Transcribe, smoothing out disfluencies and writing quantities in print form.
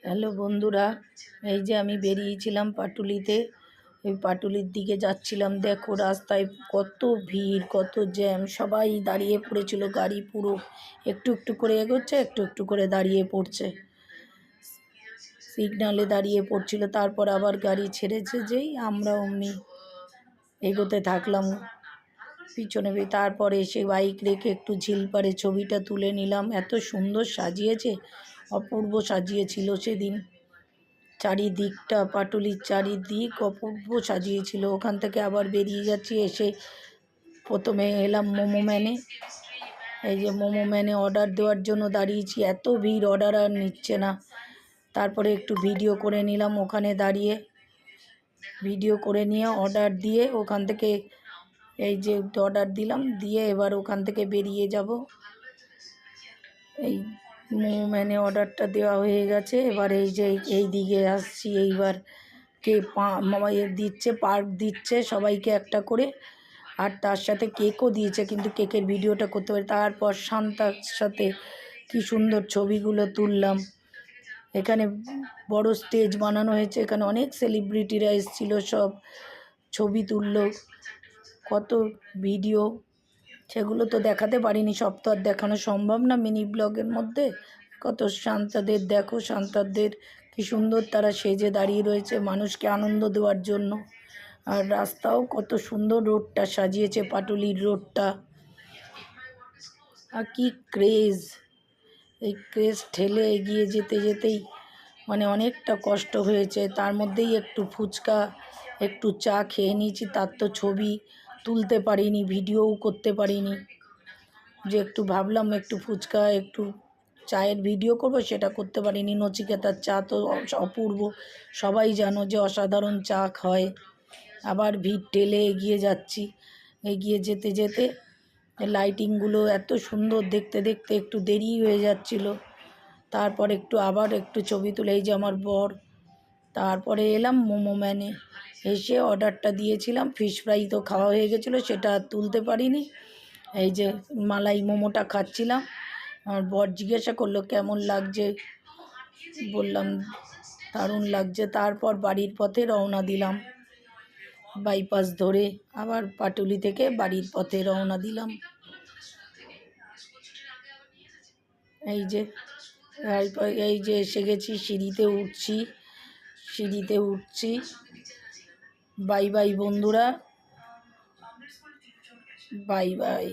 Hello বন্ধুরা, এই যে আমি বেরিয়েছিলাম পাটুলিতে। এই পাটুলির দিকে যাচ্ছিলাম, দেখো রাস্তায় কত ভিড়, কত জ্যাম, সবাই দাঁড়িয়ে পড়েছিল। গাড়ি পুরো একটু একটু করে এগোচ্ছে, একটু একটু করে দাঁড়িয়ে পড়ছে, সিগনালে দাঁড়িয়ে পড়ছিল। তারপর আবার গাড়ি ছেড়েছে, যেই আমরা অমনি এগোতে থাকলাম পিছনে। তারপরে এসে বাইক রেখে একটু ঝিলপাড়ে ছবিটা তুলে নিলাম। এত সুন্দর সাজিয়েছে, অপূর্ব সাজিয়েছিল সেদিন। চারিদিকটা, পাটুলির চারিদিক অপূর্ব সাজিয়েছিল। ওখান থেকে আবার বেরিয়ে যাচ্ছি, এসে প্রথমে এলাম মোমো ম্যানে। এই যে মোমো ম্যানে অর্ডার দেওয়ার জন্য দাঁড়িয়েছি, এত ভিড়, অর্ডার আর নিচ্ছে না। তারপরে একটু ভিডিও করে নিলাম ওখানে দাঁড়িয়ে। ভিডিও করে নিয়ে অর্ডার দিয়ে ওখান থেকে এই যে অর্ডার দিলাম, দিয়ে এবার ওখান থেকে বেরিয়ে যাব। এই মোমো ম্যানে অর্ডারটা দেওয়া হয়ে গেছে। এবার এই যে এই দিকে আসছি, এইবার কে দিচ্ছে, পার্ক দিচ্ছে সবাইকে একটা করে, আর তার সাথে কেকও দিয়েছে, কিন্তু কেকের ভিডিওটা করতে পারি। তারপর শান্তার সাথে কি সুন্দর ছবিগুলো তুললাম। এখানে বড় স্টেজ বানানো হয়েছে, এখানে অনেক সেলিব্রিটিরা এসেছিল, সব ছবি তুললো, কত ভিডিও, সেগুলো তো দেখাতে পারিনি, সব তো আর দেখানো সম্ভব না মিনি ব্লগের মধ্যে। কত শান্তাদের দেখো, শান্তাদের কি সুন্দর তারা সেজে দাঁড়িয়ে রয়েছে মানুষকে আনন্দ দেওয়ার জন্য। আর রাস্তাও কত সুন্দর, রোডটা সাজিয়েছে, পাটুলির রোডটা। আর কি ক্রেজ, এই ক্রেজ ঠেলে এগিয়ে যেতে যেতেই মানে অনেকটা কষ্ট হয়েছে। তার মধ্যেই একটু ফুচকা, একটু চা খেয়ে নিয়েছি, তার তো ছবি তুলতে পারিনি, ভিডিওও করতে পারিনি। যে একটু ভাবলাম একটু ফুচকা, একটু চায়ের ভিডিও করব, সেটা করতে পারিনি। নচিকেতার চা তো অপূর্ব, সবাই জানো যে অসাধারণ চা খায়। আবার ভিড় ঠেলে এগিয়ে যাচ্ছি, এগিয়ে যেতে যেতে লাইটিংগুলো এত সুন্দর, দেখতে দেখতে একটু দেরি হয়ে যাচ্ছিল। তারপর একটু আবার একটু ছবি তুলে, এই যে আমার বর। তারপরে এলাম মোমো ম্যানে, এসে অর্ডারটা দিয়েছিলাম। ফিশ ফ্রাই তো খাওয়া হয়ে গেছিলো, সেটা আর তুলতে পারিনি। এই যে মালাই মোমোটা খাচ্ছিলাম। আমার বর জিজ্ঞাসা করলো কেমন লাগছে, বললাম দারুণ লাগছে। তারপর বাড়ির পথে রওনা দিলাম, বাইপাস ধরে আবার পাটুলি থেকে বাড়ির পথে রওনা দিলাম। এই যে এসে গেছি, সিঁড়িতে উঠছি। বাই বাই বন্ধুরা, বাই বাই।